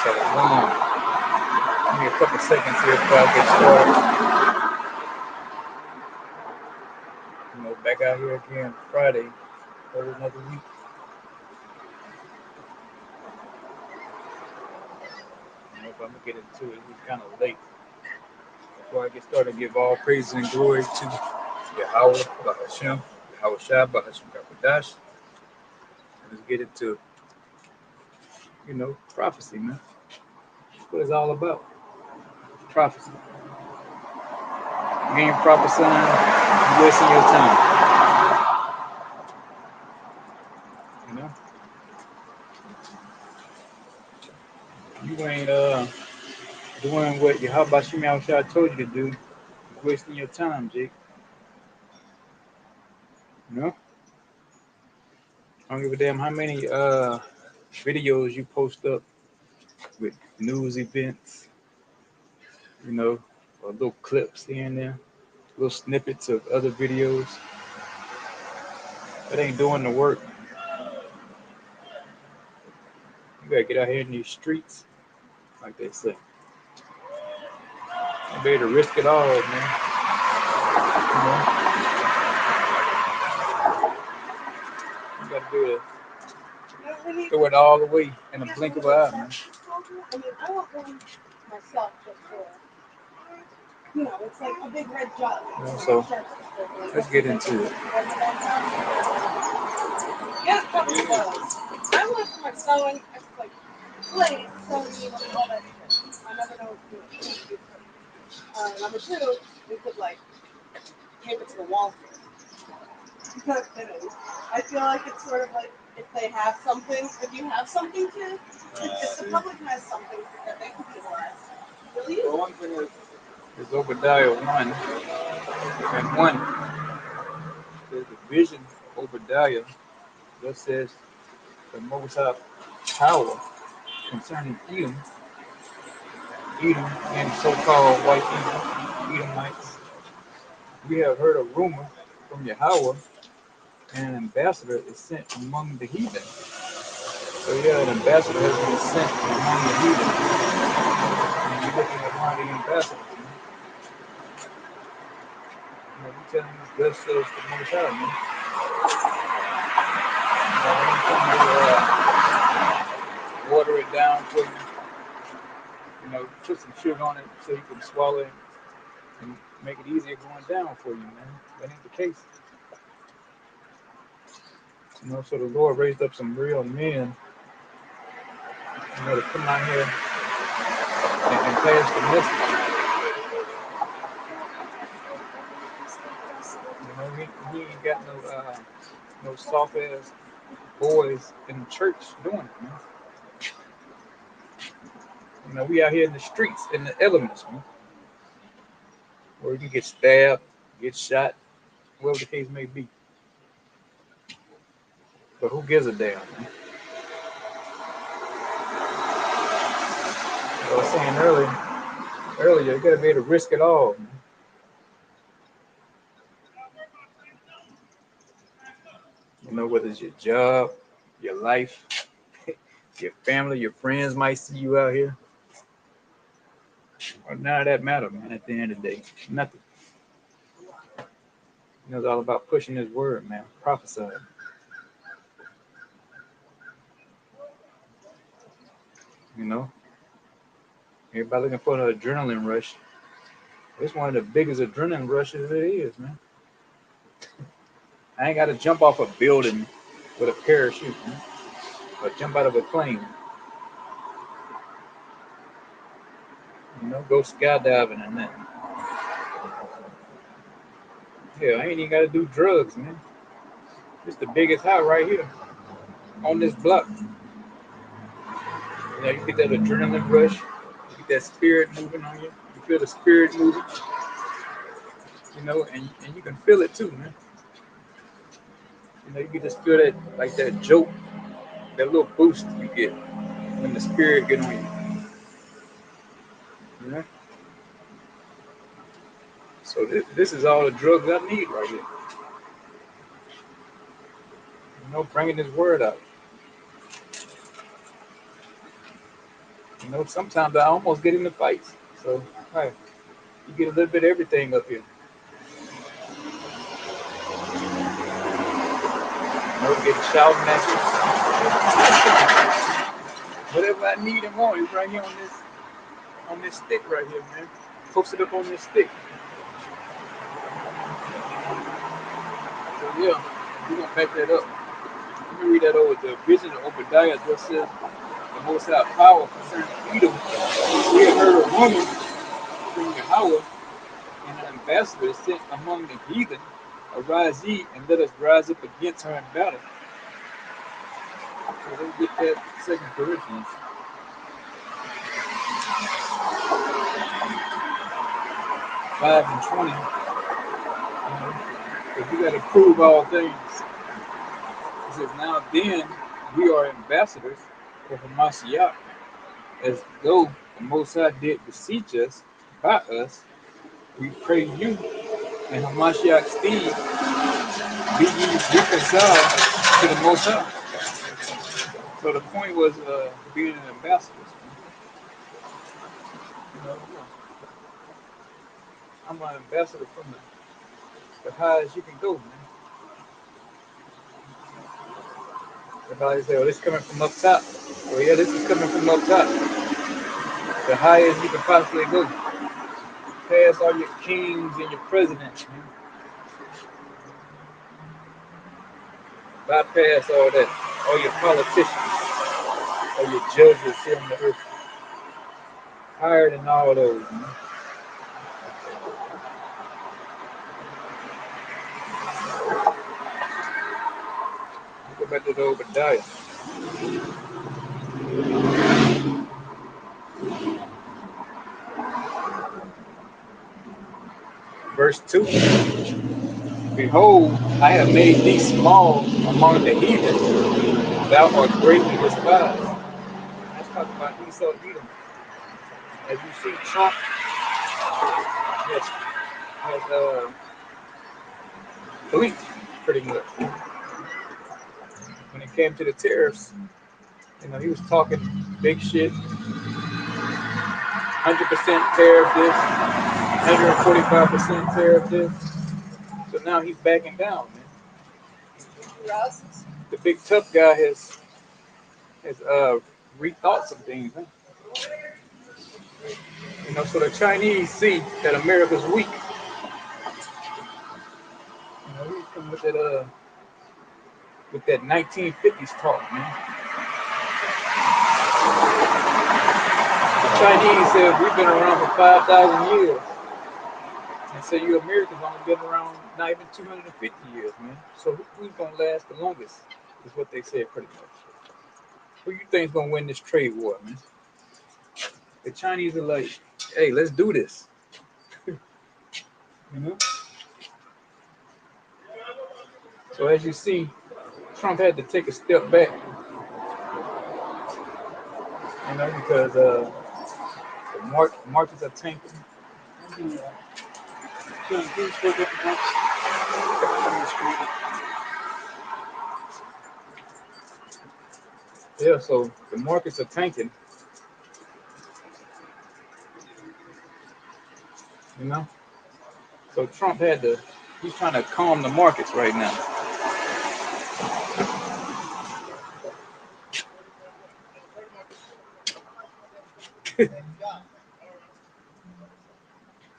Shalom. Give me a couple seconds here before I get started. Back out here again Friday for another week. If I'm gonna get into it, it's kind of late. Before I get started, give all praise and glory to Yahweh, Bahashem, Yahweh Shai, Bahashem Kakodash. Let's get into, prophecy, man. That's what it's all about. Prophecy. You ain't prophesying, you're wasting your time. You know? You ain't doing what Yahweh Shai told you to do. You're wasting your time, Jake. You know? I don't give a damn how many videos you post up with news events, or little clips here and there, little snippets of other videos. That ain't doing the work. You gotta get out here in these streets, like they say. You better risk it all, man. You gotta do it. Throw it all away in a blink of an eye, man. I want one myself just for, it's like a big red jug. So let's get into it. Yeah, probably does. I want for my sewing, I just like play sewing needles and all that shit. I never know what to do. Number two, we could like tape it to the wall here. Because I feel like it's sort of like if they have something, if you have something to, if the public has something that they can utilize, really use Well, one thing is Obadiah 1 and 1. There's a vision of Obadiah that says the Most High power concerning Edom and so-called white people, Edomites. We have heard a rumor from Yahweh, and an ambassador is sent among the heathen. So yeah, an ambassador has been sent among the heathen. And you're looking at one of the ambassadors. You're telling us thus says the Most High, man. Anytime you water it down for you, put some sugar on it so you can swallow it and make it easier going down for you, man. That ain't the case. So the Lord raised up some real men, to come out here and pass the message. He ain't got no soft ass boys in the church doing it, man. We out here in the streets, in the elements, man, where you can get stabbed, get shot, whatever the case may be. But who gives a damn, man? I was saying earlier, you gotta be able to risk it all, man. Whether it's your job, your life, your family, your friends might see you out here. Well, none of that matter, man, at the end of the day. Nothing. It's all about pushing his word, man. Prophesying. Everybody looking for an adrenaline rush. It's one of the biggest adrenaline rushes there is, man. I ain't got to jump off a building with a parachute, man, or jump out of a plane. Go skydiving and that. Hell, I ain't even got to do drugs, man. It's the biggest high right here on this block. You get that adrenaline rush, you get that spirit moving on you. You feel the spirit moving, and you can feel it too, man. You can just feel that, like that jolt, that little boost you get when the spirit get on you. So this is all the drugs I need right here. Bringing this word out. You know, sometimes I almost get into fights. So, hey, you get a little bit of everything up here. No getting shouting at you. Whatever I need and want is right here on this stick right here, man. Posted up on this stick. So yeah, we're gonna back that up. Let me read that over. The vision of Obadiah just says the Most High power concerning Edom. We have heard a woman from Yahweh and an ambassador sent among the heathen. Arise ye and let us rise up against her in battle. So let's get that Second Corinthians 5:20. Because we got to prove all things. It says, now then, we are ambassadors for Hamashiach, as though the Most High did beseech us by us. We pray you and Hamashiach's steed, be ye reconciled to the Most High. So the point was being an ambassador. You know, I'm an ambassador from the highest you can go, man. Everybody say, oh, this is coming from up top. Well, yeah, this is coming from up top. The highest you can possibly go. Past all your kings and your presidents, man. Bypass all that. All your politicians. All your judges here on the earth. Higher than all those, man. Go back to the Obadiah. Verse 2. Behold, I have made thee small among the heathen. Thou art greatly despised. Let's talk about Esau Edom. As you see, Trump has blinked pretty much. When it came to the tariffs, you know, he was talking big shit. 100% tariff this, 145% tariff this. So now he's backing down, man. The big tough guy has rethought some things, huh? You know, so the Chinese see that America's weak. You know, he's coming with that 1950s talk, man. The Chinese said we've been around for 5,000 years. And so you Americans only been around not even 250 years, man. So who's gonna last the longest? Is what they said pretty much. Who you think's gonna win this trade war, man? The Chinese are like, hey, let's do this. You know? So as you see, Trump had to take a step back, you know, because the markets are tanking. Yeah, so the markets are tanking, you know. So Trump he's trying to calm the markets right now.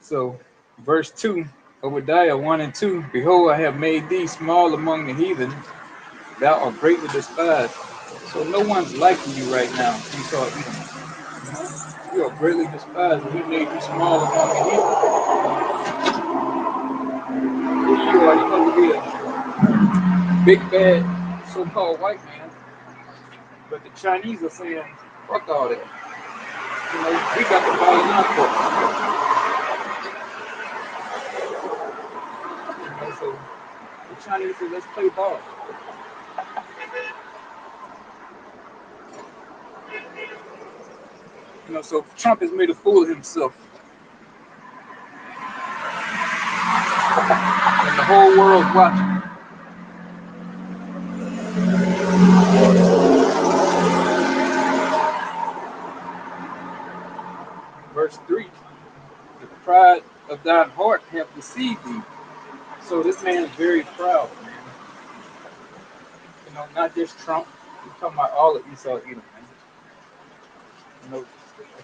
So verse 2, Obadiah 1 and 2, behold, I have made thee small among the heathen, thou art greatly despised. So no one's liking you right now, Esau Edom. You are greatly despised, and he made you small among the heathen. Who you are? You supposed to be a big bad so-called white man. But the Chinese are saying, fuck all that. You know, we got the ball in our court. You know, so the Chinese say, let's play ball. You know, so Trump has made a fool of himself. And the whole world's watching. pride of thine heart have deceived thee. So this man is very proud, man. You know, not just Trump. We're talking about all of Esau Edom, man. You know,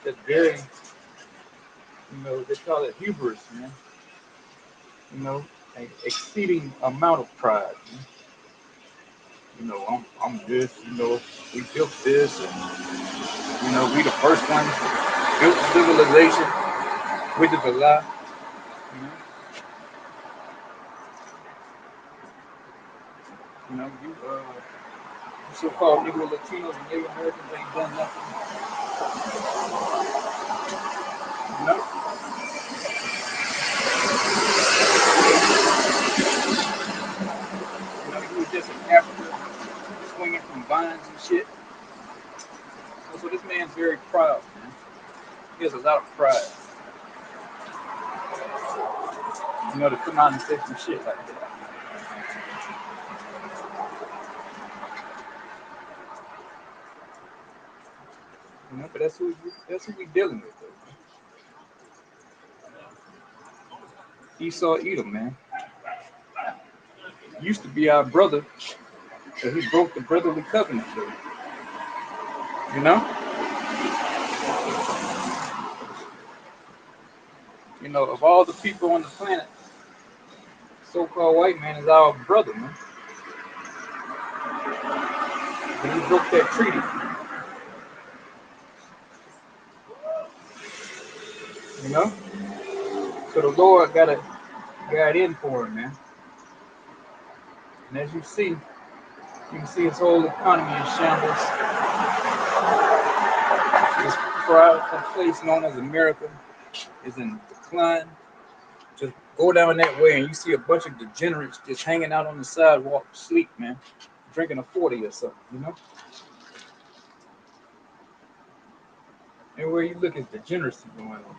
that very, you know, they call it hubris, man. You know, an exceeding amount of pride. Man. You know, I'm this. You know, we built this, and you know, we the first ones built civilization, which is a lie. You know, you so-called Negro Latinos and Native Americans ain't done nothing. You know, you was just in Africa swinging from vines and shit. So this man's very proud, man. He has a lot of pride. You know, to come out and say some shit like that. You know, but that's who we dealing with, though. Esau Edom, man. Used to be our brother, but he broke the brotherly covenant, though. You know? You know, of all the people on the planet, so-called white man is our brother, man. But he broke that treaty. You know? So the Lord got in for him, man. And as you can see his whole economy in shambles. This proud place known as America is in decline. Just go down that way and you see a bunch of degenerates just hanging out on the sidewalk, sleep, man, drinking a 40 or something, you know? Everywhere you look is degeneracy going on.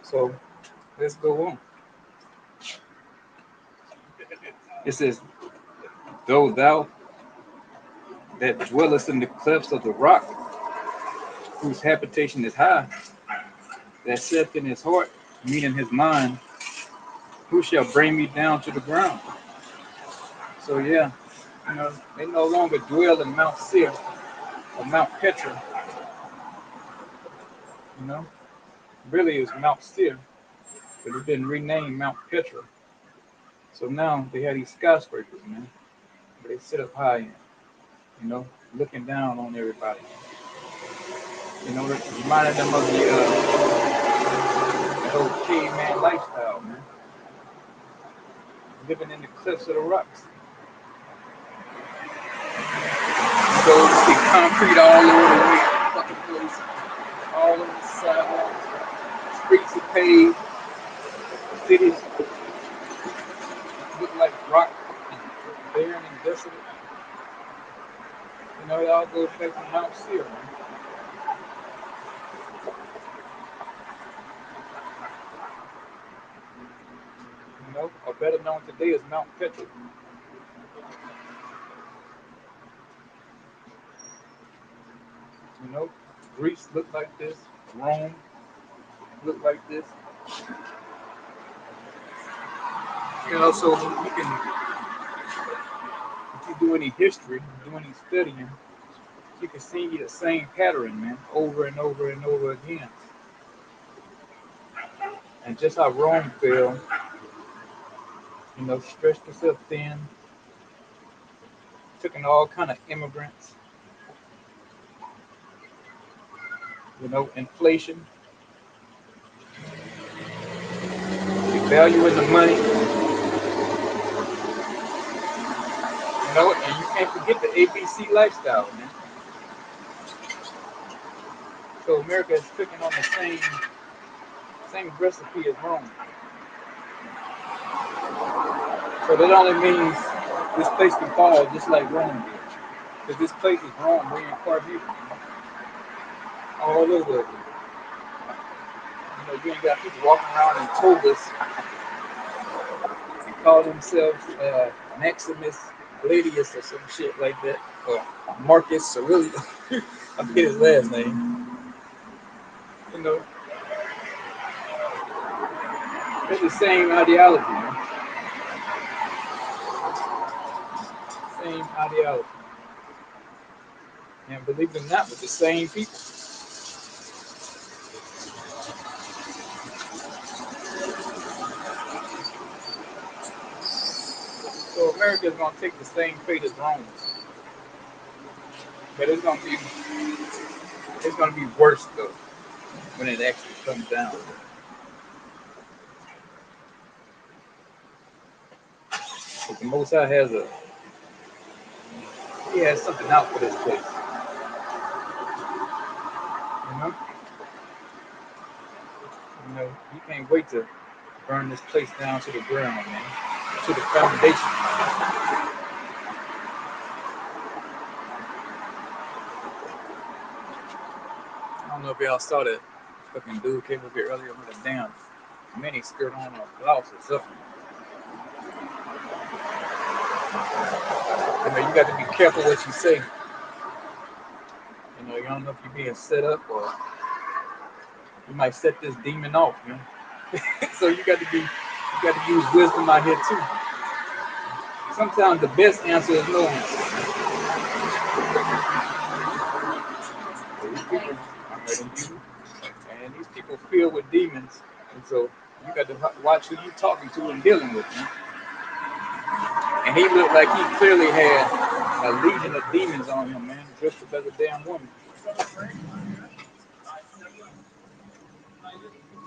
So let's go on. It says, though thou that dwellest in the clefts of the rock, whose habitation is high, that saith in his heart, meaning his mind, who shall bring me down to the ground? So yeah, you know, they no longer dwell in Mount Seir or Mount Petra, you know. Really it's Mount Seir, but it's been renamed Mount Petra. So now they have these skyscrapers, man, where they sit up high in, you know, looking down on everybody. You know, reminding them of the old caveman lifestyle, man. Living in the cliffs of the rocks. So you see concrete all over the way, fucking place, all over the sidewalks, streets are paved, cities look like rock and barren and desolate. You know, it all goes back to Mount Seir, man. You know, or better known today as Mount Petra. You know, Greece looked like this, Rome looked like this. You know, so you can, if you do any history, do any studying, you can see the same pattern, man, over and over and over again. And just how Rome fell, you know, stretched itself thin, took in all kind of immigrants, you know, inflation, devaluing the money, you know, and you can't forget the ABC lifestyle, man. So America is cooking on the same recipe as Rome. So that only means this place can fall just like Rome did. Because this place is Rome reincarnated, you know, all over again. You know, you ain't got people walking around in togas and call themselves Maximus Gladius or some shit like that, or Marcus Aurelius. I forget his last name. You know, it's the same ideology, man. Same ideology. And believe it or not, with the same people. So America is gonna take the same fate as Rome, but it's gonna be worse though when it actually comes down. But the Most High he has something out for this place. You know, you can't wait to burn this place down to the ground, man, to the foundation. I don't know if y'all saw that fucking dude came up here earlier with a damn mini skirt on or blouse or something. You got to be careful what you say. You don't know if you're being set up or you might set this demon off, man. So you got to use wisdom out here too. Sometimes the best answer is no answer. These people are hurting you, and these people filled with demons, and so you got to watch who you talking to and dealing with, man. And he looked like he clearly had a legion of demons on him, man, dressed up as a damn woman.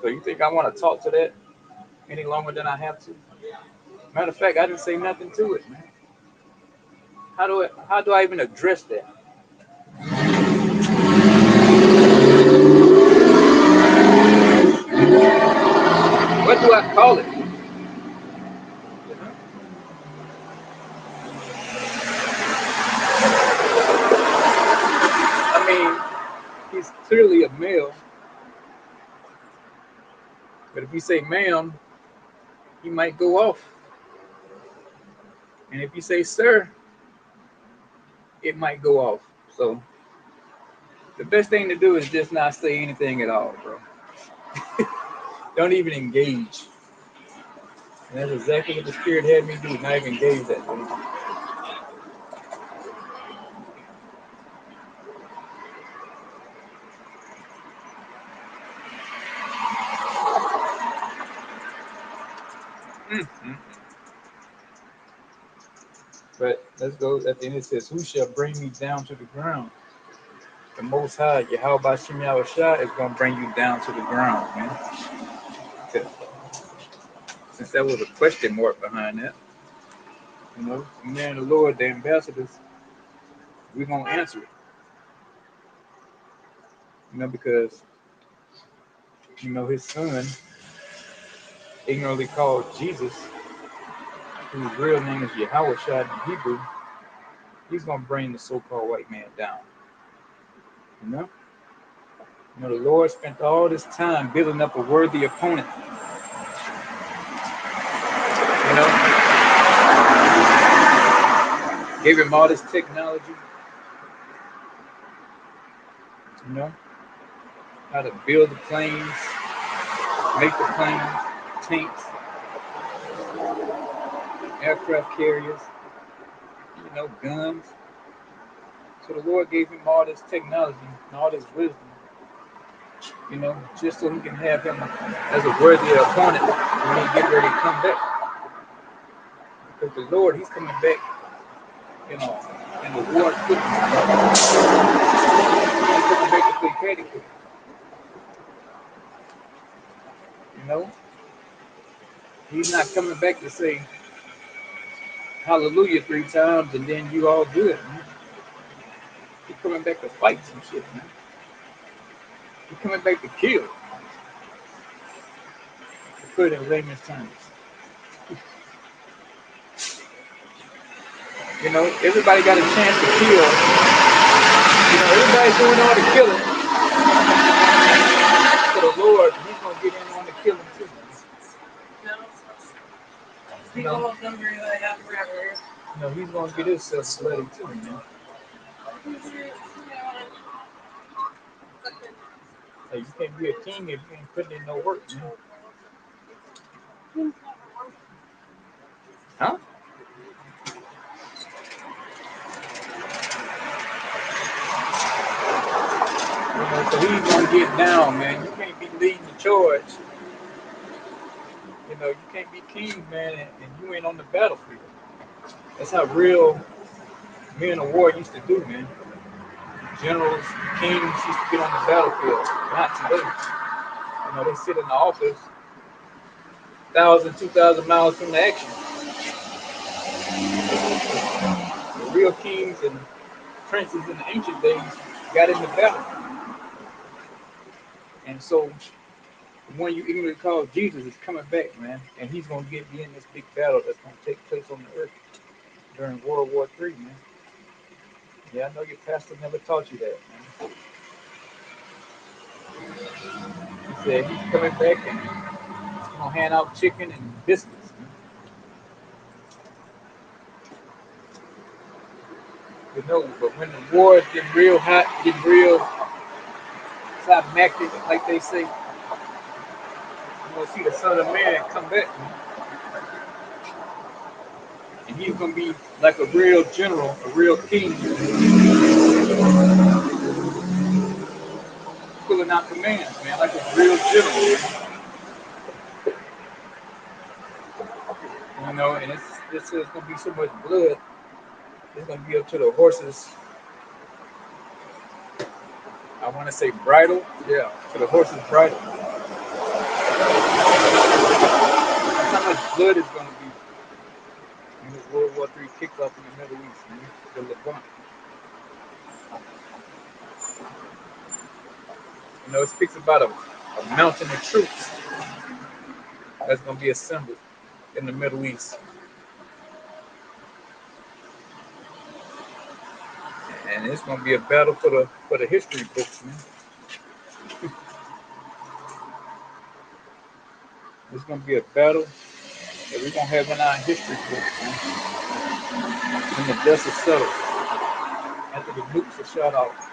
So you think I want to talk to that any longer than I have to? Matter of fact, I didn't say nothing to it, man. How do I even address that? What do I call it? I mean, he's clearly a male, but if you say ma'am, he might go off. And if you say sir, it might go off. So the best thing to do is just not say anything at all, bro. Don't even engage. And that's exactly what the spirit had me do, not even engage that thing. Mm-hmm. But let's go at the end. It says, "Who shall bring me down to the ground?" The Most High, Yahweh Shem Shah, is gonna bring you down to the ground, man. Since that was a question mark behind that, the man, the Lord, the ambassadors, we're gonna answer it. Because his son, ignorantly called Jesus, whose real name is Yahweh Shah in Hebrew, he's gonna bring the so-called white man down. The Lord spent all this time building up a worthy opponent. Gave him all this technology. How to build the planes, make the planes, tanks, aircraft carriers, guns. So the Lord gave him all this technology and all this wisdom, just so he can have him as a worthy opponent when he get ready to come back. Because the Lord, he's coming back, in the war equipment. He's coming back to play patty cake. He's not coming back to say hallelujah 3 times and then you all good, man. He's coming back to fight some shit, man. He's coming back to kill. To put it in layman's terms. Everybody got a chance to kill. Everybody's doing all the killing. So the Lord, he's going to get in on the killing too. People don't agree that I have forever. You know, he's gonna get himself bloody too, man. Hey, you can't be a king if you ain't putting in no work, man. Huh? You know, so he's gonna get down, man. You can't be leading the charge. You know, you can't be king, man, and you ain't on the battlefield. That's how real men of war used to do, man. Generals, kings used to get on the battlefield. Not today. You know, they sit in the office, 2,000 miles from the action. The real kings and princes in the ancient days got in the battle. And so the one you ignorantly call Jesus is coming back, man. And he's going to get you in this big battle that's going to take place on the earth during World War III, man. Yeah, I know your pastor never taught you that, man. He said he's coming back and he's going to hand out chicken and biscuits. You know, but when the war is getting real hot, getting real climactic, like they say, you're going to see the Son of Man come back, man. And he's going to be like a real general, a real king, pulling out commands, man, like a real general. You know, and it's going to be so much blood. It's going to be up to the horses. I want to say bridle. Yeah, to the horse's bridle. That's how much blood is going to be when this World War III kicks off in the Middle East, man. The Levant. You know, it speaks about a mountain of troops that's going to be assembled in the Middle East. And it's going to be a battle for the history books, man. It's going to be a battle that we're going to have in our history books, man. When the dust is settled, after the nukes are shot off,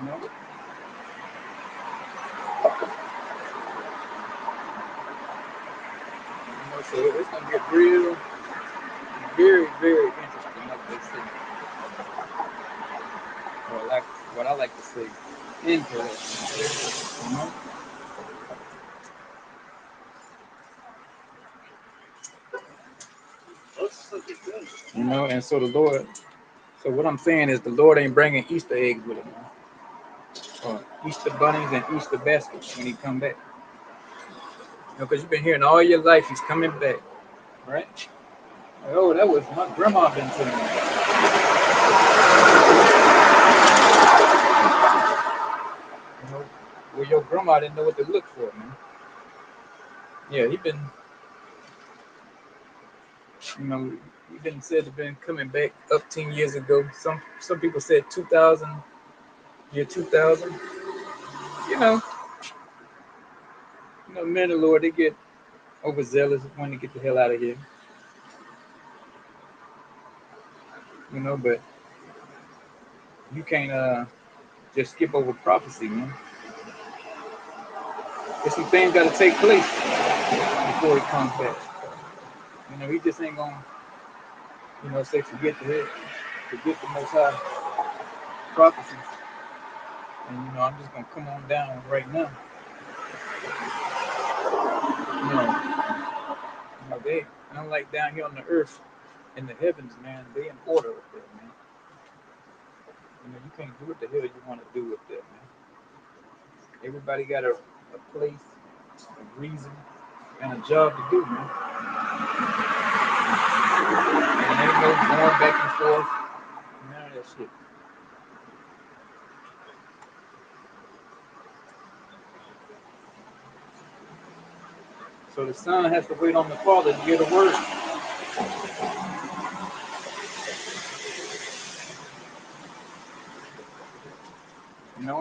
you know. You know, so it's going to get real, very, very interesting, like they say. Or like what I like to say, interesting. You know? You know, and so the Lord, so what I'm saying is the Lord ain't bringing Easter eggs with him, man. Or Easter bunnies and Easter baskets when he come back. You know, because you've been hearing all your life he's coming back, right? Oh, that was my grandma been telling me. You know, well, your grandma didn't know what to look for, man. Yeah, he been, you know, he been said to been coming back up 10 years ago. Some people said 2000, year 2000. You know, men of the Lord, they get overzealous when they get the hell out of here. You know, but you can't just skip over prophecy, man. There's some things got to take place before he comes back. You know, he just ain't gonna, say forget the Most High prophecies, and I'm just gonna come on down right now. They unlike down here on the earth, in the heavens, man, they in order up there, man. You can't do what the hell you want to do up there, man. Everybody got a place, a reason, and a job to do, man. And ain't no going back and forth, none of that shit. So the son has to wait on the father to get a word.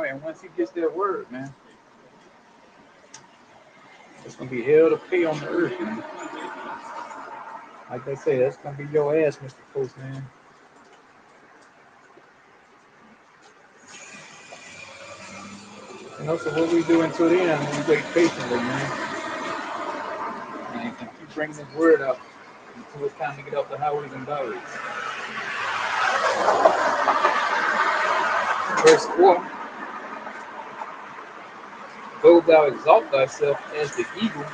And once he gets that word, man, it's gonna be hell to pay on the earth, man. Like I say, that's gonna be your ass, Mr. Postman. So what we do until then, we wait patiently, man. And keep bringing this word up until it's time to get off the highways and byways. Verse 4, though thou exalt thyself as the eagle,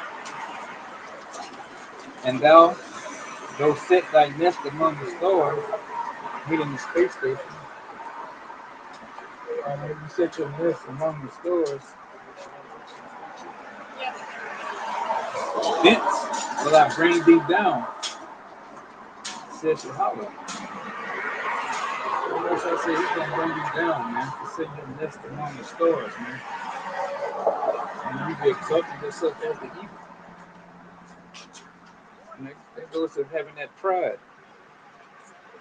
and thou though set thy nest among the stars, meaning the space station, and if you set your nest among the stars, thence will I bring thee down, says Yahweh. As I said, he's gonna bring you down, man, to set your nest among the stars, man. And you be exalting yourself as the eagle. And that goes to having that pride.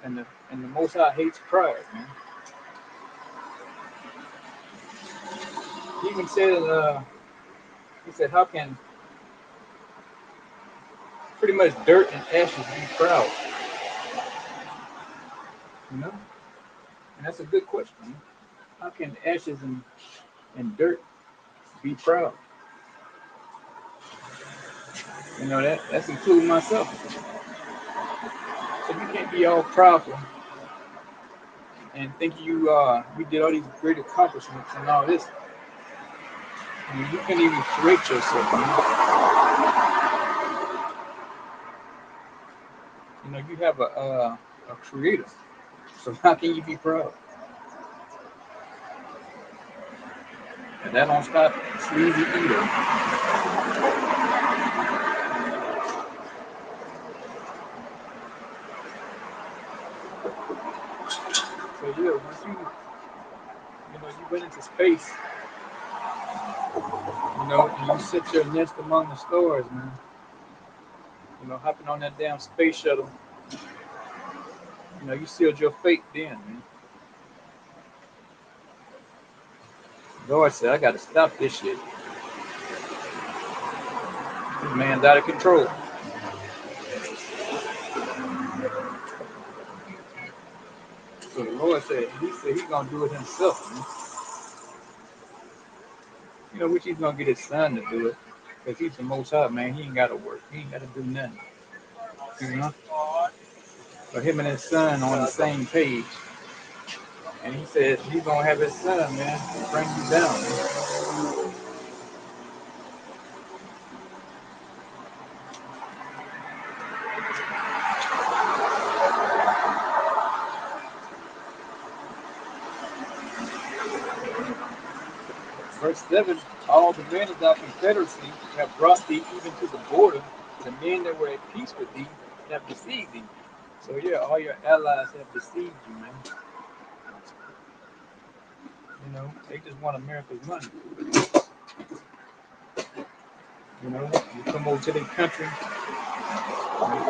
And the Most High hates pride, man. He even said, he said, how can pretty much dirt and ashes be proud? You know? And that's a good question. Man. How can ashes and dirt be proud? That's including myself. So you can't be all proudful and think you did all these great accomplishments and all this. I mean, you can't even create yourself. You have a creator. So how can you be proud? And that don't stop sleazy either. So yeah, once you went into space, and you set your nest among the stars, man. Hopping on that damn space shuttle. You sealed your fate then, man. Lord said, I gotta stop this shit. This man's out of control. So the Lord said he's gonna do it himself, man. Which he's gonna get his son to do it. Because he's the Most High, man. He ain't gotta work. He ain't gotta do nothing. But him and his son on the same page. And he said he's gonna have his son, man, bring you down, man. Verse 7, all the men of thy confederacy have brought thee even to the border. The men that were at peace with thee have deceived thee. So yeah, all your allies have deceived you, man. They just want America's money. You come over to their country,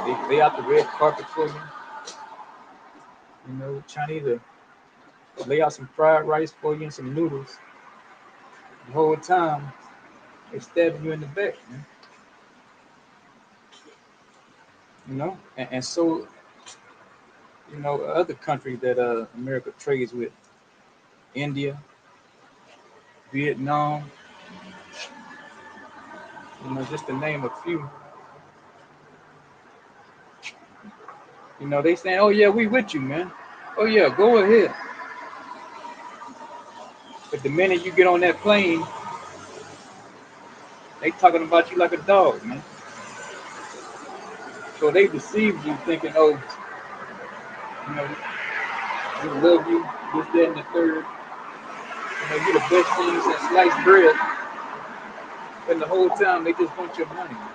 they lay out the red carpet for you. Chinese will lay out some fried rice for you and some noodles. The whole time, they stabbing you in the back, man. And so, other countries that America trades with, India, Vietnam, just to name a few. They saying, oh yeah, we with you, man. Oh yeah, go ahead. But the minute you get on that plane, they talking about you like a dog, man. So they deceived you thinking, oh, we love you, this, that, and the third. You're the best things since sliced bread. And the whole time they just want your money, man.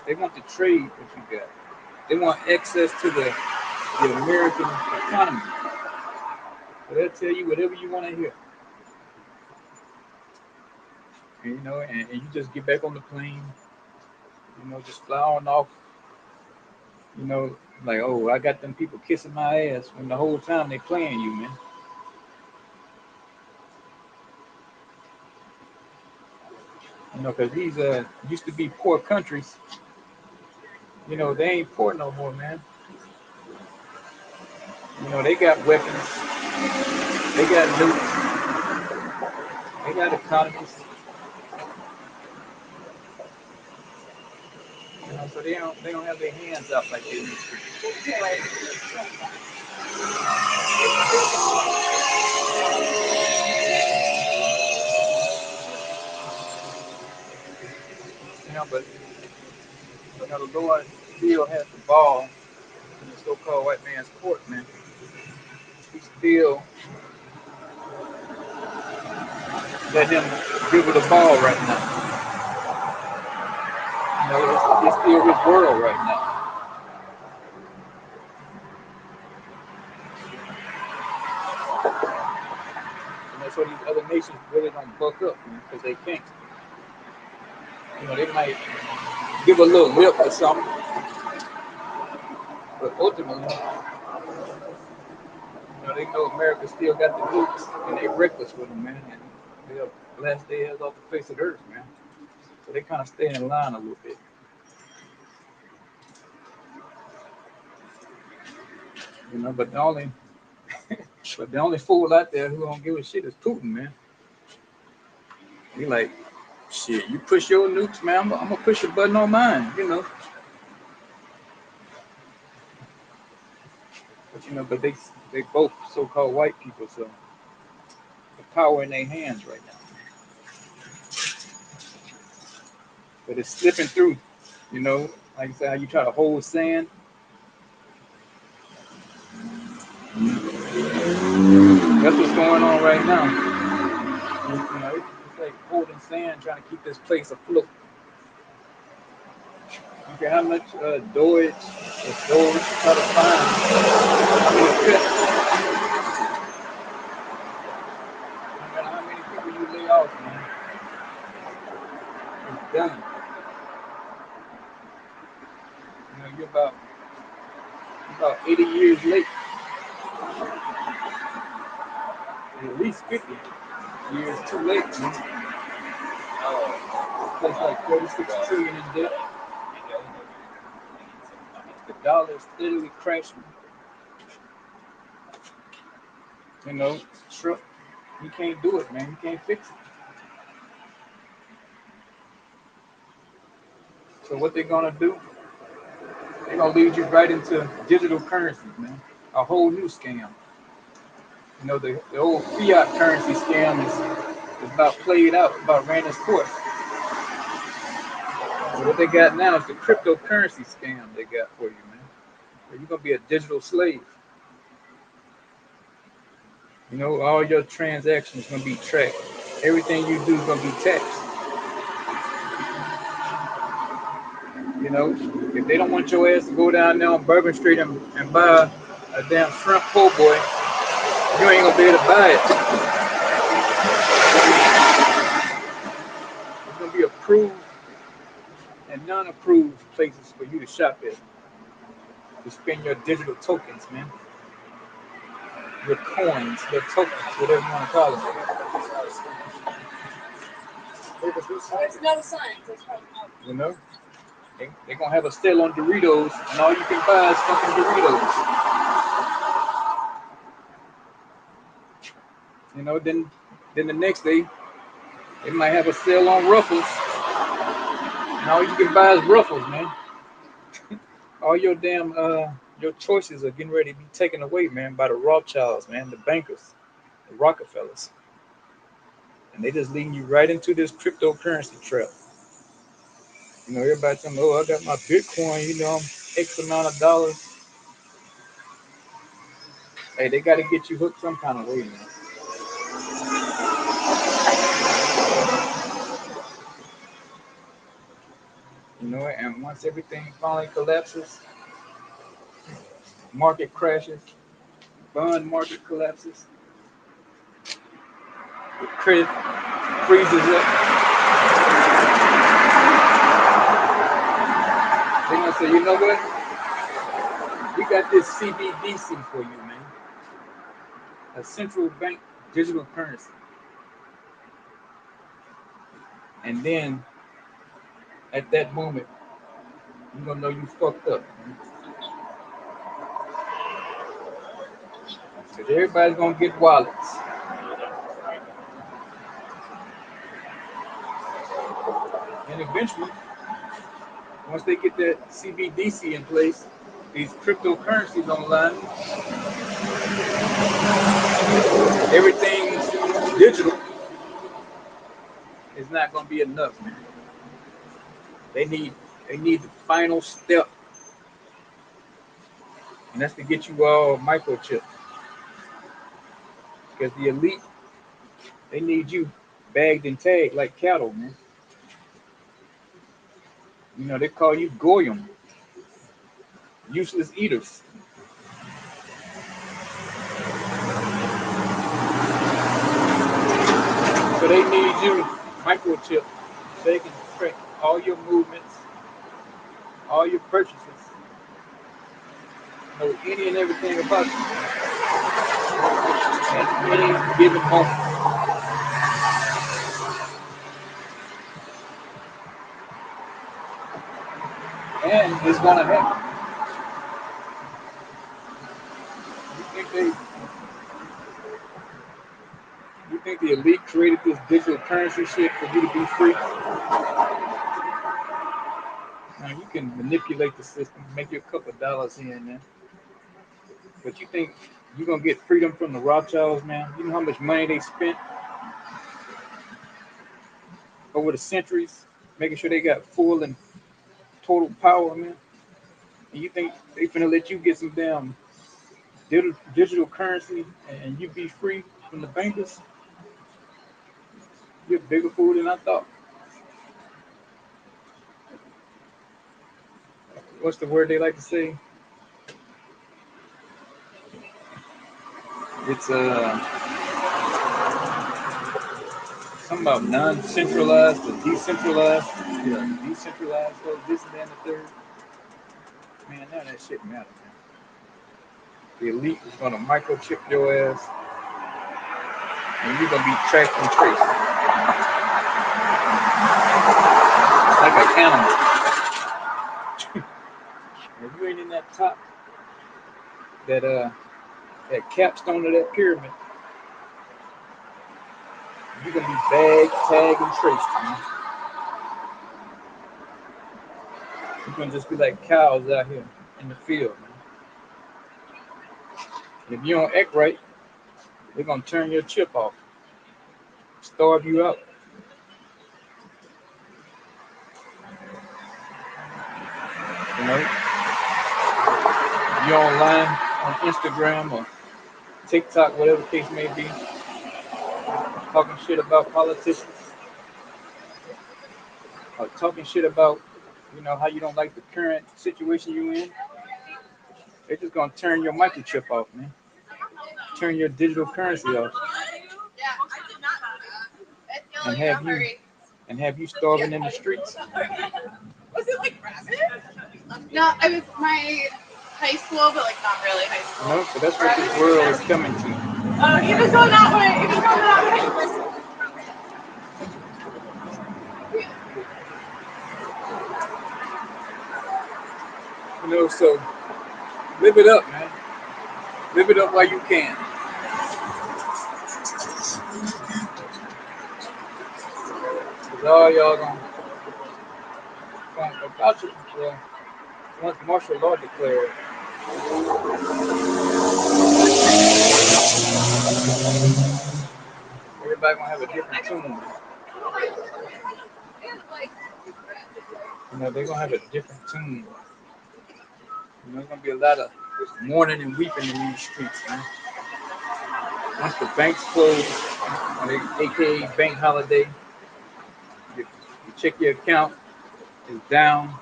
They want to trade what you got. They want access to the American economy. So they'll tell you whatever you want to hear. And you just get back on the plane, just fly on off, like, oh, I got them people kissing my ass when the whole time they playing you, man. Because these used to be poor countries, You know, they ain't poor no more, man. You know, they got weapons, they got nukes, they got economies. You know, so they don't have their hands out like they used to. Yeah, like, You know, but you know, the Lord still has the ball in the so-called white man's court, man. He still let him dribble the ball right now. You know, it's still his world right now. And that's why these other nations really don't buck up, man, because they can't. You know, they might give a little lip or something, but ultimately, you know, they know America still got the nukes, and they reckless with them, man. And they'll blast their heads off the face of the earth, man. So they kind of stay in line a little bit, you know. But the only fool out there who don't give a shit is Putin, man. He like, shit, you push your nukes, man. I'm gonna push a button on mine, you know. But you know, they both so-called white people, so the power in their hands right now. But it's slipping through, you know. Like I said, how you try to hold sand. That's what's going on right now. You know, it's like holding sand, trying to keep this place afloat. You care how much Doge try to find, how many cuts, no matter how many people you lay off, man, it's done. You know, you're about 80 years late, at least 50 years too late, man. It's like 36 trillion in debt. The dollar is steadily crashing. You know, Trump, you can't do it, man. You can't fix it. So what they're gonna do? They're gonna lead you right into digital currencies, man. A whole new scam. You know, the old fiat currency scam is about played out, about ran its course. So what they got now is the cryptocurrency scam they got for you, man. Where you're gonna be a digital slave. You know, all your transactions gonna be tracked. Everything you do is gonna be taxed. You know, if they don't want your ass to go down there on Bourbon Street and buy a damn shrimp po' boy, you ain't gonna be able to buy it. It's gonna be approved and non-approved places for you to shop at to spend your digital tokens, man. Your coins, your tokens, whatever you want to call it. there's no signs. There's no. You know, they gonna have a sale on Doritos, and all you can buy is fucking Doritos. You know, then the next day they might have a sale on Ruffles, and all you can buy is Ruffles, man. All your damn your choices are getting ready to be taken away, man, by the Rothschilds, man, the bankers, the Rockefellers, and they just leading you right into this cryptocurrency trap. You know, everybody telling me, oh, I got my Bitcoin, you know, I'm X amount of dollars. Hey, they got to get you hooked some kind of way, man. You know, and once everything finally collapses, market crashes, bond market collapses, the credit freezes up, they're gonna say, you know what? We got this CBDC for you, man. A central bank digital currency. And then at that moment, you're gonna know you fucked up. Because everybody's gonna get wallets. And eventually, once they get that CBDC in place, these cryptocurrencies online, everything's digital, it's not gonna be enough, man. They need they need the final step, and that's to get you all microchipped. Because the elite, they need you bagged and tagged like cattle, man. You know, they call you goyim, useless eaters. So they need you microchipped so they can track all your movements, all your purchases, know any and everything about you at any given moment. And it's gonna happen. You think they you think the elite created this digital currency shit for you to be free? Now you can manipulate the system, make you a couple of dollars here and there. But you think you're gonna get freedom from the Rothschilds, man? You know how much money they spent over the centuries making sure they got full and total power, man? And you think they finna let you get some damn digital currency and you be free from the bankers? You're a bigger fool than I thought. What's the word they like to say? It's something about non-centralized or decentralized. Yeah, decentralized, so this and that and the third. Man, none of that shit matter, man. The elite is gonna microchip your ass, and you're gonna be tracked and traced like an animal. If you ain't in that top, that that capstone of that pyramid, you're gonna be bagged, tagged, and traced, man. You're gonna just be like cows out here in the field, man. If you don't act right, they're gonna turn your chip off, starve you out. You know, you're online on Instagram or TikTok, whatever the case may be, talking shit about politicians or talking shit about, how you don't like the current situation you in. They're just gonna turn your microchip off, man. Turn your digital currency off, and have you starving in the streets. Was it like rabbit? No, it was my high school, but like not really high school. So that's what this world is coming to. He was going that way. He was going that way. So live it up, man. Live it up while you can. Cause all y'all gonna about you. Well, once martial law declared, everybody gonna have a different tune. They're gonna have a different tune. There's gonna be a lot of mourning and weeping in these streets, man. Once the banks close, aka bank holiday, you check your account, it's down,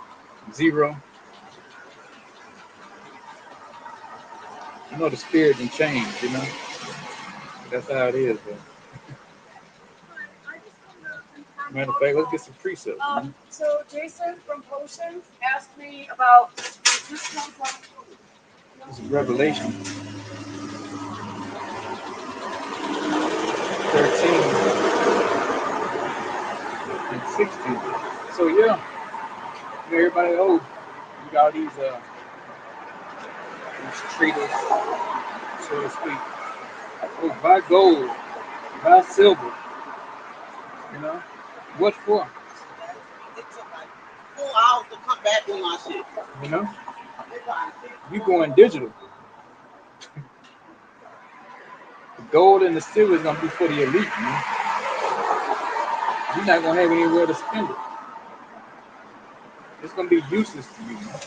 zero. The spirit can change. That's how it is, though. Matter of fact, let's get some precepts. So Jason from Potions asked me about this one from This is Revelation 13 and 16. So yeah, everybody, got these traders, so to speak. Oh, buy gold, buy silver. You know what for? It took like 4 hours to come back on my shit. You know you going digital. The gold and the silver is gonna be for the elite, man. You're not gonna have anywhere to spend it. It's gonna be useless to you, man.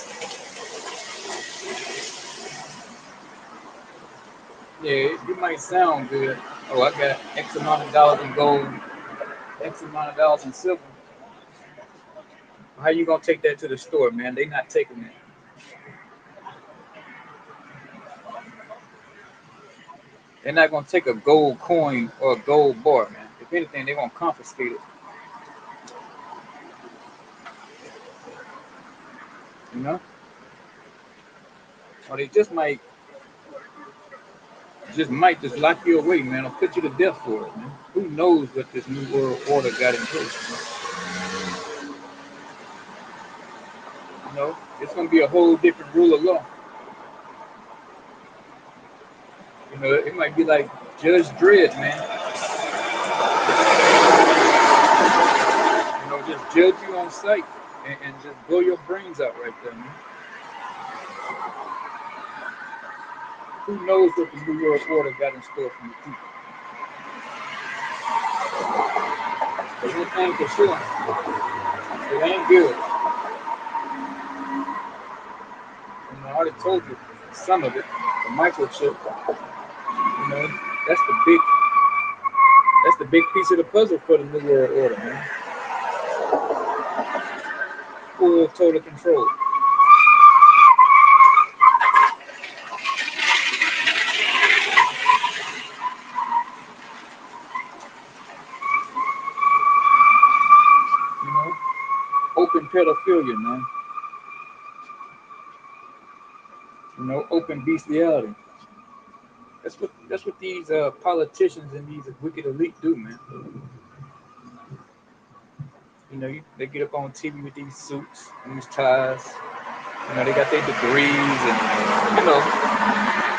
Yeah, it might sound good. Oh, I got X amount of dollars in gold, X amount of dollars in silver. How you gonna take that to the store, man? They not taking that. They're not gonna take a gold coin or a gold bar, man. If anything, they're gonna confiscate it. You know, or they just lock you away, man, or put you to death for it, man. Who knows what this new world order got in place? You know, it's gonna be a whole different rule of law. You know, it might be like Judge Dredd, man. You know, just judge you on sight and just blow your brains out right there, man. Who knows what the New World Order got in store for the people? But one thing for sure, it ain't good. You know, I already told you some of it. The microchip, you know, that's the big that's the big piece of the puzzle for the New World Order, man. Full total control. You know, open pedophilia, man. You know, open bestiality. That's what these politicians and these wicked elite do, man. You know, they get up on TV with these suits and these ties. You know, they got their degrees and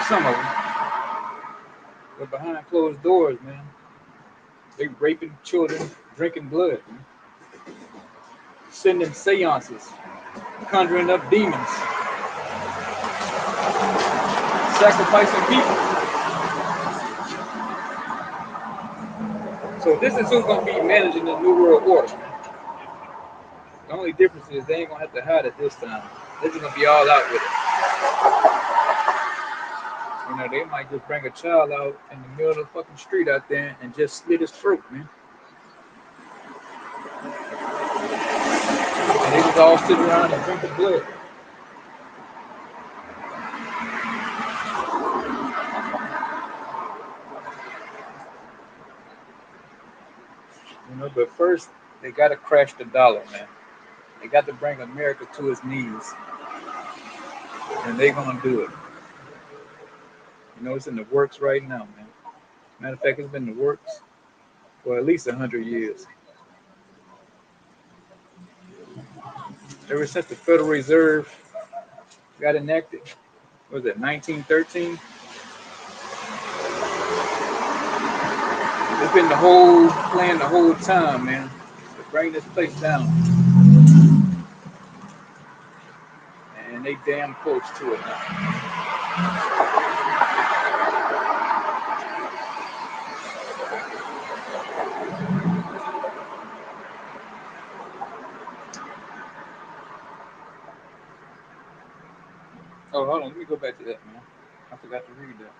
some of them. But behind closed doors, man, they raping children, drinking blood, man. Sending seances, conjuring up demons, sacrificing people. So this is who's gonna be managing the New World Order. The only difference is they ain't gonna have to hide it this time. They're just gonna be all out with it. You know, they might just bring a child out in the middle of the fucking street out there and just slit his throat, man. And they just all sit around and drink the blood. You know, but first they gotta crash the dollar, man. They got to bring America to its knees, and they gonna do it. You know, it's in the works right now, man. Matter of fact, it's been in the works for at least 100 years. Ever since the Federal Reserve got enacted, what was it 1913? It's been the whole plan the whole time, man, to bring this place down, and they damn close to it now. Oh, hold on, let me go back to that, man. I forgot to read that.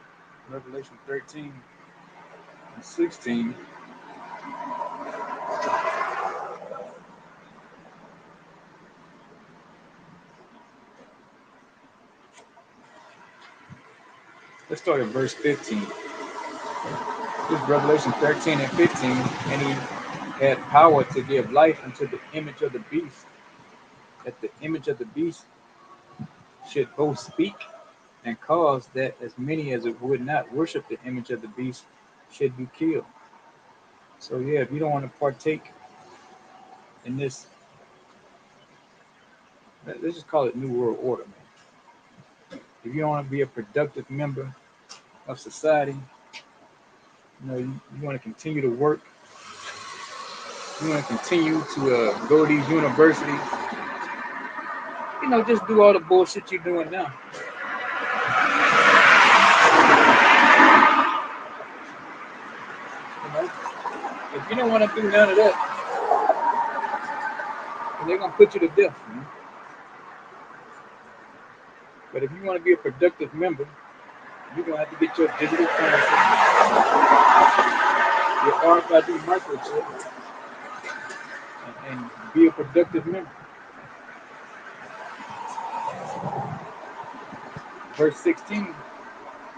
Revelation 13 and 16. Let's start at verse 15. This is Revelation 13 and 15. And he had power to give life unto the image of the beast, that the image of the beast should both speak and cause that as many as it would not worship the image of the beast should be killed. So yeah, if you don't want to partake in this let's just call it New World Order, man. If you don't want to be a productive member of society, you want to continue to work, you want to continue to go to these universities, just do all the bullshit you're doing now. If you don't want to do none of that, then they're gonna put you to death, man. But if you want to be a productive member, you're gonna have to get your digital currency, your RFID microchip, and be a productive member. Verse 16,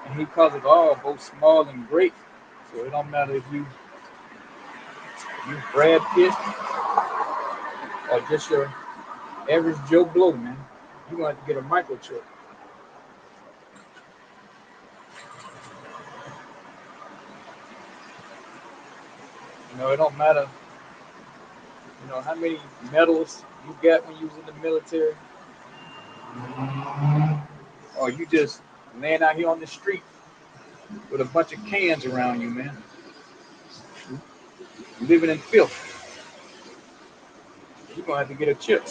and he calls it all, both small and great. So it don't matter if you Brad Pitt or just your average Joe Blow, man. You're gonna have to get a microchip. It don't matter, how many medals you got when you was in the military, or you just laying out here on the street with a bunch of cans around you, man, living in filth. You're gonna have to get a chip.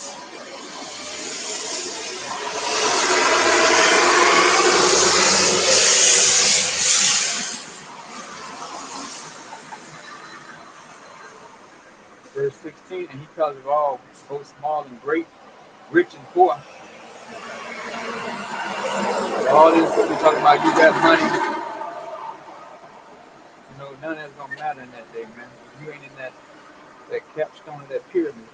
Verse 16, and he calls it all, both small and great, rich and poor. All this we're talking about, you got money. None of that's gonna matter in that day, man. You ain't in that capstone of that pyramid.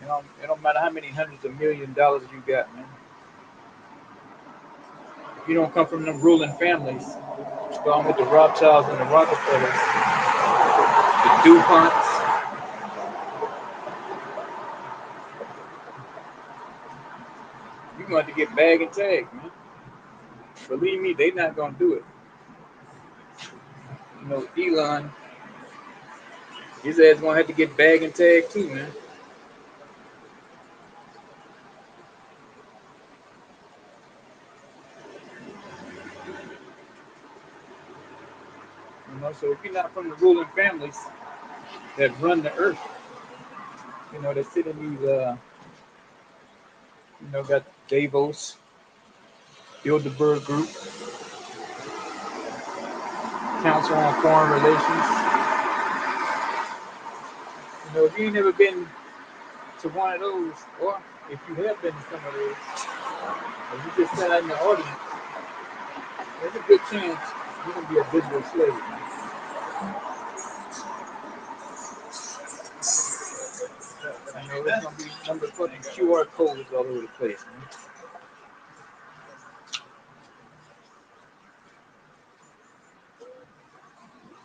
It don't matter how many hundreds of $1 million you got, man. If you don't come from them ruling families, starting with the Rothschilds and the Rockefellers, the DuPonts, you're going to have to get bag and tag, man. Believe me, they not going to do it. Elon, his ass going to have to get bag and tag too, man. So if you're not from the ruling families that run the earth, they sit in these, got Davos, Bilderberg Group, Council on Foreign Relations. If you ain't never been to one of those, or if you have been to some of those, or you just sat out in the audience, there's a good chance you're going to be a digital slave, man. There's going to be number fucking QR codes all over the place,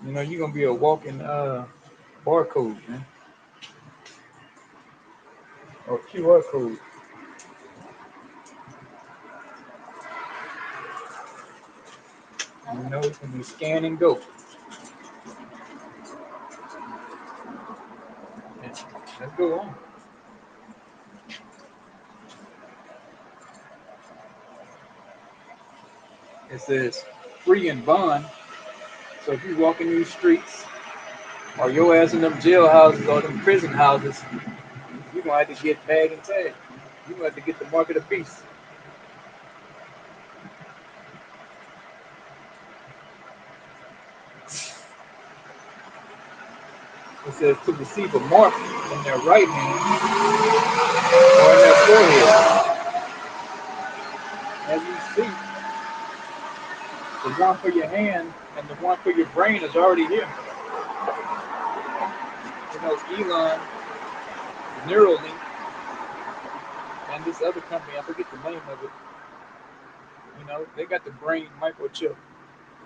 man. You're going to be a walking barcode, man. Or QR code. It's going to be scan and go. Let's go on. It says free and bond. So if you walk in these streets, or your ass in them jail houses or them prison houses, you're going to have to get bag and tag. You're going to have to get the mark of the beast. It says to receive a mark in their right hand or in their forehead. As you see, the one for your hand and the one for your brain is already here. Elon, Neuralink, and this other company, I forget the name of it. They got the brain microchip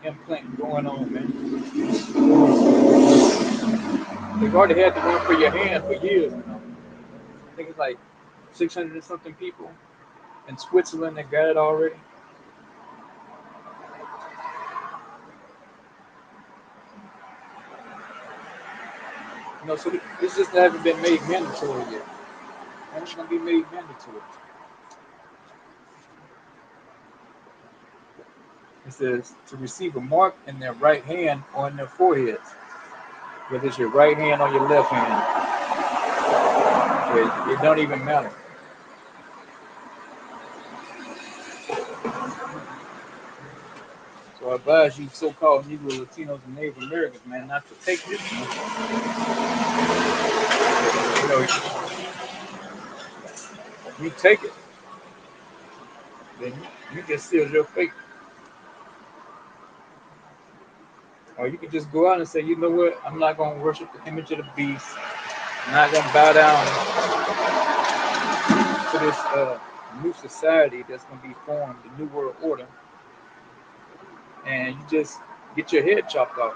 implant going on, man. They've already had the one for your hand for years. I think it's like 600 and something people in Switzerland that got it already. So this just hasn't been made mandatory yet. and it's going to be made mandatory. It says to receive a mark in their right hand or in their foreheads, whether it's your right hand or your left hand. It don't even matter. So I advise you so-called Negro, Latinos, and Native Americans, man, not to take this. Man. You know, you take it, then you just seal your fate. Or you can just go out and say, you know what, I'm not going to worship the image of the beast. I'm not going to bow down to this new society that's going to be formed, the New World Order. And you just get your head chopped off.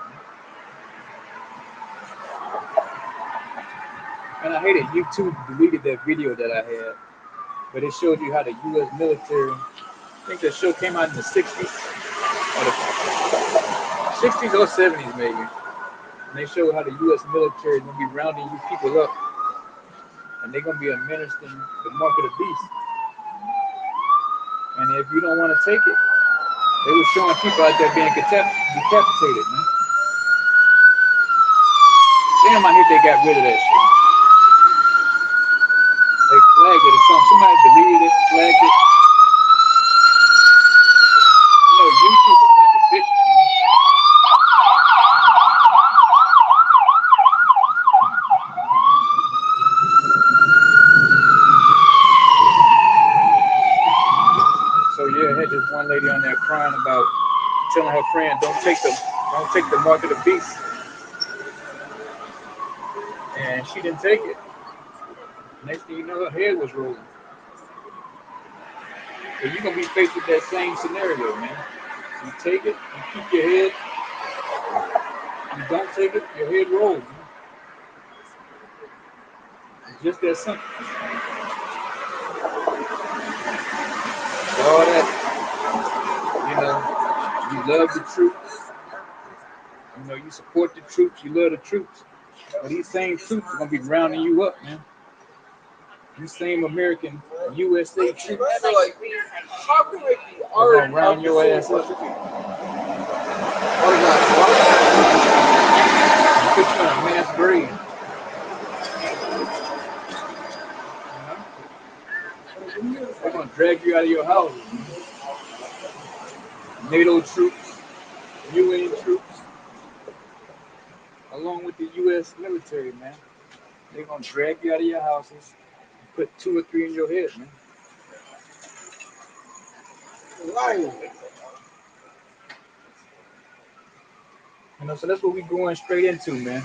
And I hated YouTube deleted that video that I had, but it showed you how the U.S. military, I think that show came out in the 60s, or the 60s or 70s maybe. And they show how the U.S. military is going to be rounding you people up, and they're going to be administering the mark of the beast. And if you don't want to take it, they were showing people out there being decapitated, man. Damn, I hear they got rid of that shit. They flagged it or something. Somebody deleted it, flagged it. You know, YouTube is a bunch of bitches, man. So yeah, I had this one lady on there crying about telling her friend, don't take the mark of the beast. And she didn't take it. Next thing you know, her head was rolling. So you're gonna be faced with that same scenario, man. You take it, you keep your head. You don't take it, your head rolls. Man. It's just that simple. All that, you love the troops. You know, you support the troops. You love the troops. But these same troops are gonna be rounding you up, man. These same American USA troops How can it be are gonna round your ass up. Put you in a mass grave. You know? They're gonna drag you out of your house. NATO troops, UN troops, along with the US military, man. They're gonna drag you out of your houses, put 2 or 3 in your head, man. Right. You know, so that's what we're going straight into, man.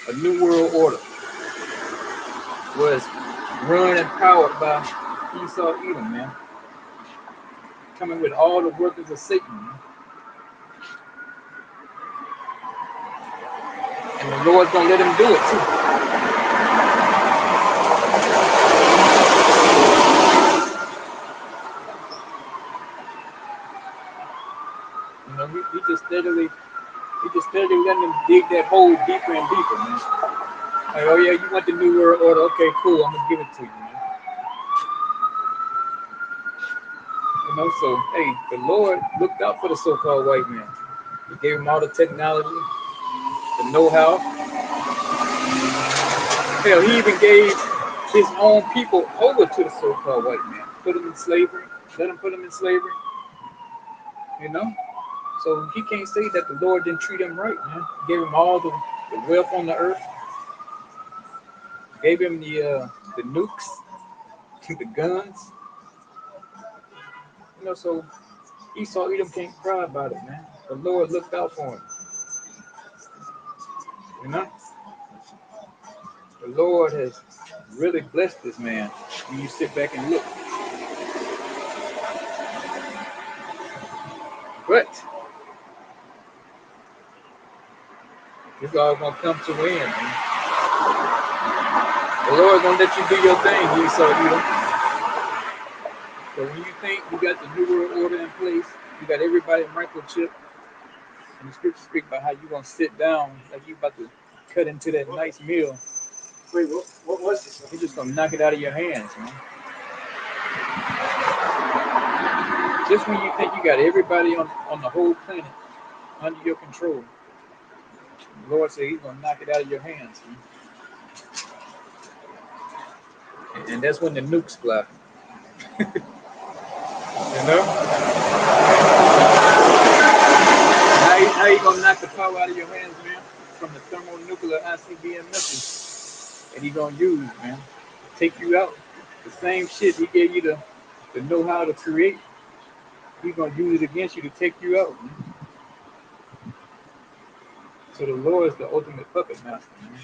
A new world order was run and powered by Esau Edom, man. Coming with all the workers of Satan, man. And the Lord's gonna let him do it too. You know, he just steadily letting them dig that hole deeper and deeper, man. Like, oh yeah, you want the new world order? Okay, cool. I'm gonna give it to you, man. You know, so hey, the Lord looked out for the so-called white man. He gave him all the technology, the know-how. Hell, he even gave his own people over to the so-called white man. Put them in slavery. Let him put them in slavery. You know? So he can't say that the Lord didn't treat him right, man. He gave him all the wealth on the earth. Gave him the nukes, the guns. You know, so Esau Edom can't cry about it, man. The Lord looked out for him. You know? The Lord has really blessed this man when you sit back and look. But it's all gonna come to an end, man. The Lord's gonna let you do your thing, Esau Edom. So when you think you got the New World Order in place, you got everybody microchipped, and the scriptures speak about how you're gonna sit down like you about to cut into that nice meal, Wait, what was this? He's just gonna knock it out of your hands, man. Just when you think you got everybody on the whole planet under your control, the Lord said He's gonna knock it out of your hands, man. And that's when the nukes fly. You know? How you gonna knock the power out of your hands, man? From the thermonuclear ICBM missiles that He gonna use, man. Take you out. The same shit He gave you the know how to create. He's gonna use it against you to take you out, man. So the Lord is the ultimate puppet master, man.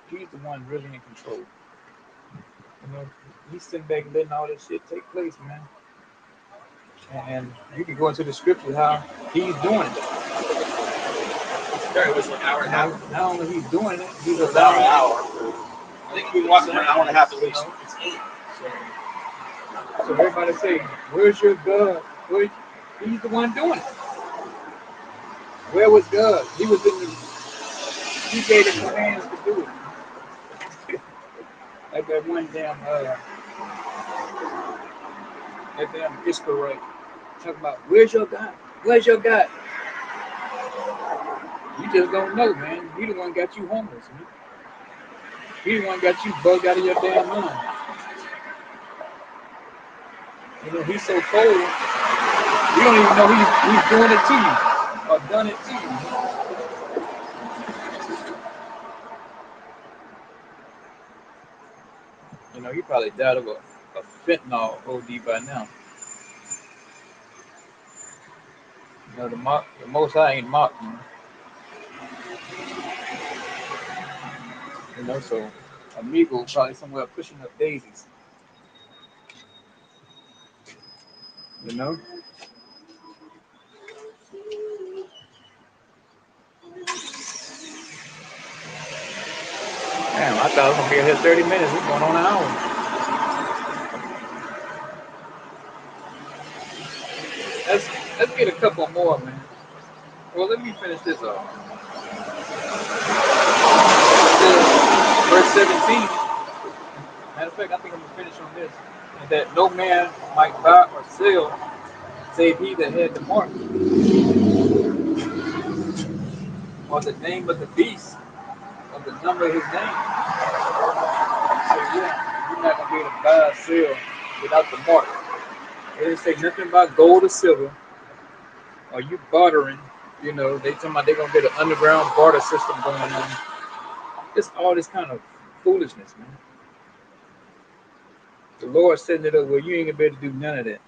He's the one really in control. You know, He's sitting back and letting all this shit take place, man. And you can go into the scripture how He's doing it. It was an hour and a half. Not only He's doing it, He's It was an hour. allowing I think we watched for an hour and a half at least. It's 8. So everybody say, where's your God? He's the one doing it. Where was God? He was in the. He gave the commands to do it. Like that one damn that damn Israelite talking about, where's your God? Where's your God? You just don't know, man. He the one got you homeless, man. He the one got you bugged out of your damn mind. You know, He's so cold, you don't even know he's doing it to you or done it to you. You know, he probably died of a fentanyl OD by now. You know, the Most High ain't mocked, man. You know, so Amigo probably somewhere pushing up daisies. You know? Damn, I thought I was gonna be here 30 minutes. We're going on an hour. Let's get a couple more, man. Well, let me finish this off. Verse 17. Matter of fact, I think I'm gonna finish on this. And that no man might buy or sell save he that had the mark, or the name of the beast, or the number of his name. So yeah, you're not gonna be able to buy or sell without the mark. They didn't say nothing about gold or silver. Or you bartering, you know, they talking about they're gonna get an underground barter system going on. It's all this kind of foolishness, man. The Lord setting it up where you ain't gonna be able to do none of that.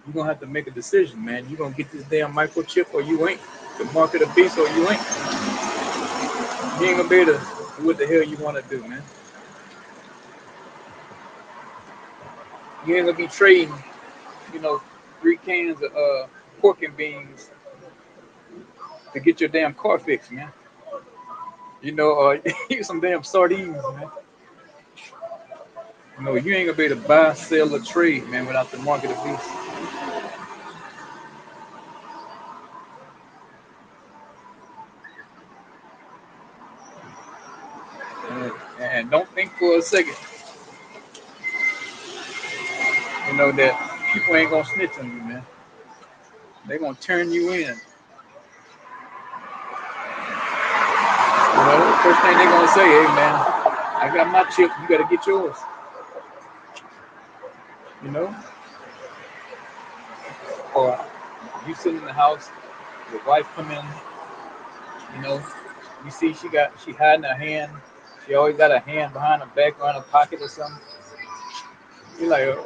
You're gonna have to make a decision, man. You're gonna get this damn microchip or you ain't. The mark of the beast or you ain't. You ain't gonna be able to do what the hell you wanna do, man. You ain't gonna be trading, you know, 3 cans of pork and beans to get your damn car fixed, man. You know, some damn sardines, man. No, you ain't gonna be able to buy, sell, or trade, man, without the mark of the beast. And don't think for a second, you know, that people ain't gonna snitch on you, man. They gonna turn you in. You know, first thing they gonna say, hey, man, I got my chip, you gotta get yours. You know? Or you sit in the house, your wife come in, you know, you see she hiding her hand. She always got her hand behind her back or in her pocket or something. You're like,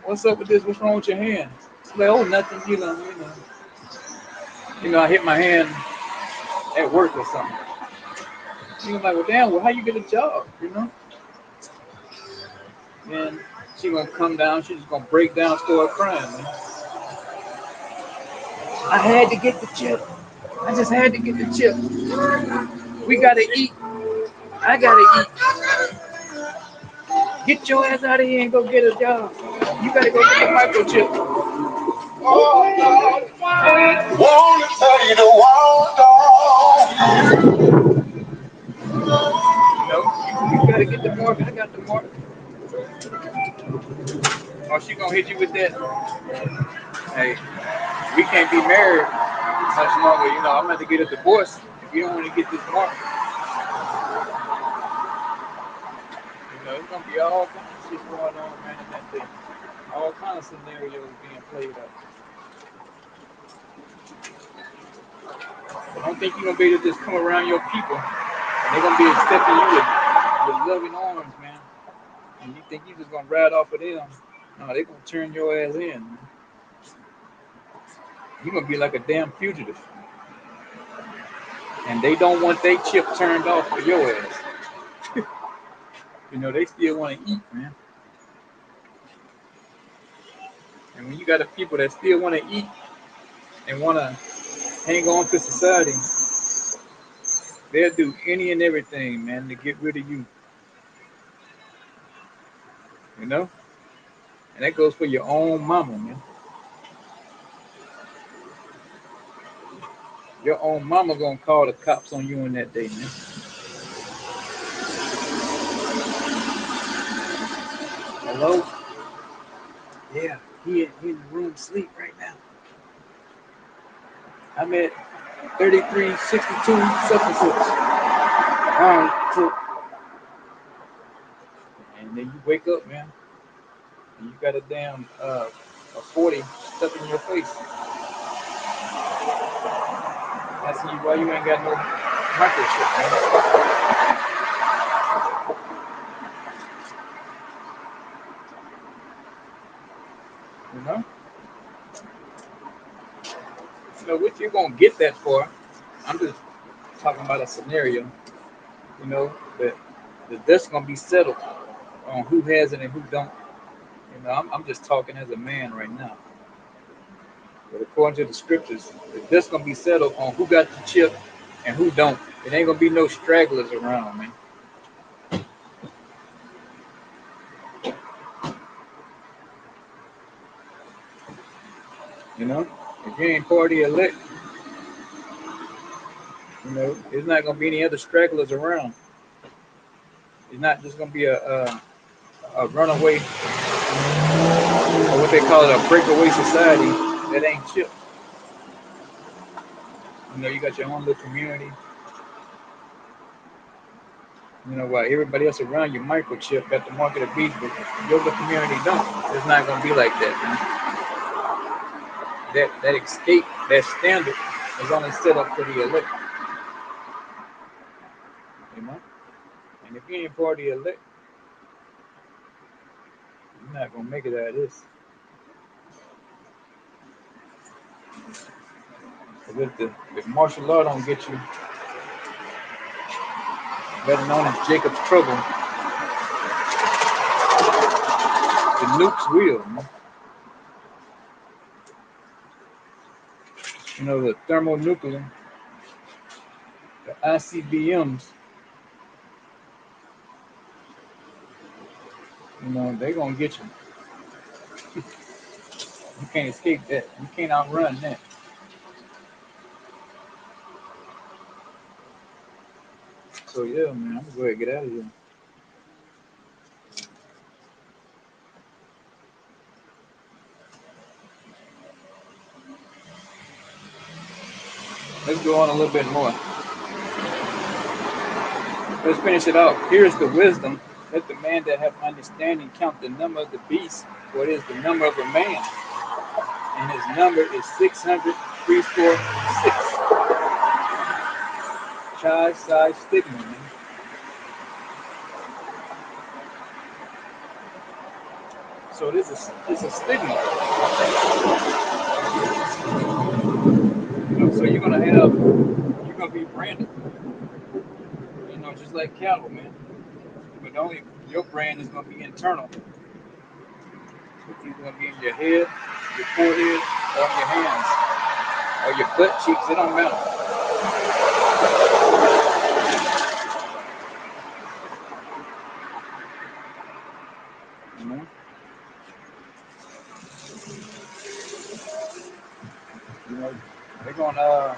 what's up with this? What's wrong with your hand? She's like, oh, nothing. You know, I hit my hand at work or something. You're like, well, damn, well, how you get a job? You know? And she gonna come down. She's just gonna break down, start crying, man. I had to get the chip. I just had to get the chip. We gotta eat. I gotta eat. Get your ass out of here and go get a job. You gotta go get the microchip. Wanna tell you to walk on. You know, you You gotta get the mark. I got the mark. Or she gonna hit you with that. Hey, we can't be married much longer. You know, I'm gonna have to get a divorce if you don't want to get this mark. You know, it's gonna be all kinds of shit going on, man, in that day. All kinds of scenarios being played out. I don't think you're gonna be able to just come around your people and they're gonna be accepting you with loving arms, man. And you think you just gonna ride off of them? No, they're gonna turn your ass in. Man. You're gonna be like a damn fugitive. And they don't want their chip turned off for your ass. You know, they still want to eat, man. And when you got the people that still want to eat and want to hang on to society, they'll do any and everything, man, to get rid of you. You know? And that goes for your own mama, man. Your own mama gonna call the cops on you in that day, man. Hello? Yeah, he in the room sleep right now. I'm at 3362 such and such. And then you wake up, man, and you got a damn a 40 stuck in your face. Asking you why you ain't got no microchip, man. You know? You know what you gonna get that for? I'm just talking about a scenario, you know, that the dust gonna be settled on who has it and who don't. You know, I'm just talking as a man right now. But according to the scriptures, the dust gonna be settled on who got the chip and who don't. It ain't gonna be no stragglers around, man. You know, if you ain't party elect, you know, there's not gonna be any other stragglers around. It's not just gonna be a runaway or what they call it, a breakaway society that ain't chipped. You know, you got your own little community. You know, while everybody else around you microchip got the mark of the beast, but your little community don't. It's not gonna be like that, man. That escape, that standard is only set up for the elect. You know? And if you ain't part of the elect, you're not gonna make it out of this. Because if martial law don't get you, better known as Jacob's trouble, the nukes will, man. You know, the thermonuclear, the ICBMs, you know, they gonna get you. You can't escape that. You can't outrun that. So yeah, man, I'm gonna go ahead and get out of here. Let's go on a little bit more. Let's finish it out. Here's the wisdom. Let the man that have understanding count the number of the beast, for it is the number of a man. And his number is 600,346. Chi Psi Stigma, man. So this is a stigma. You know, so you're gonna be branded. You know, just like cattle, man. But only your brand is gonna be internal. It's either gonna be in your head, your forehead, or in your hands, or your butt cheeks. It don't matter. You know? You know, they're gonna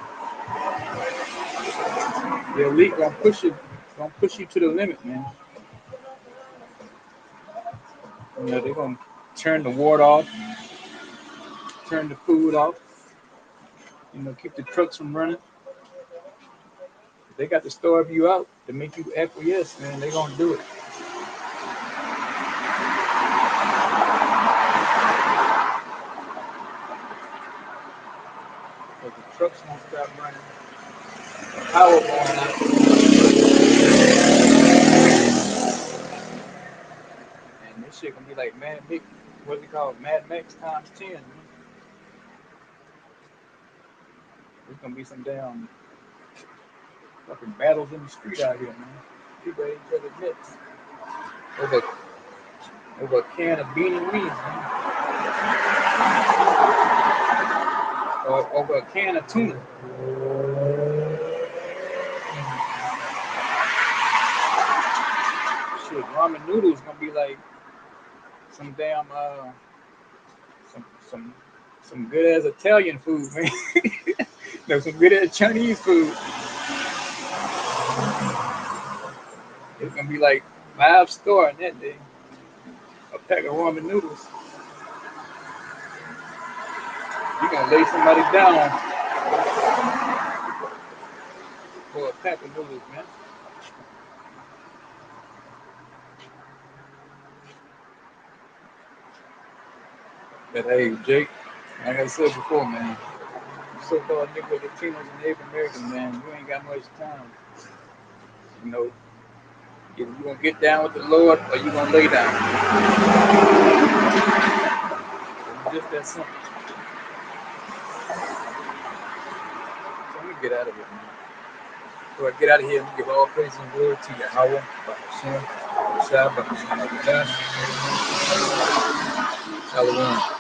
the elite gonna push you to the limit, man. You know, they're gonna turn the water off, turn the food off, you know, keep the trucks from running. If they got to starve you out to make you acquiesce, man, they're gonna do it. Because the trucks won't stop running, power going out, and this shit gonna be like Mad Max, what's it called? Mad Max times 10, man. There's gonna be some damn fucking battles in the street out here, man. People at each other's necks. Over, over a can of beanie weeds, man. Or over a can of tuna. Shit, ramen noodles gonna be like some damn some some good ass Italian food, man. No, some good ass Chinese food. It's gonna be like $5 in that day. A pack of ramen noodles. You gonna lay somebody down for a pack of noodles, man. But hey, Jake, like I said before, man, so-called niggas, Latinos and Native Americans, man, you ain't got much time. You know, either you gonna get down with the Lord or you gonna lay down. It's just that simple. So let me get out of here, man. Before I get out of here, let me give all praise and glory to Yahweh, Hashem, Shabbat, Shalom.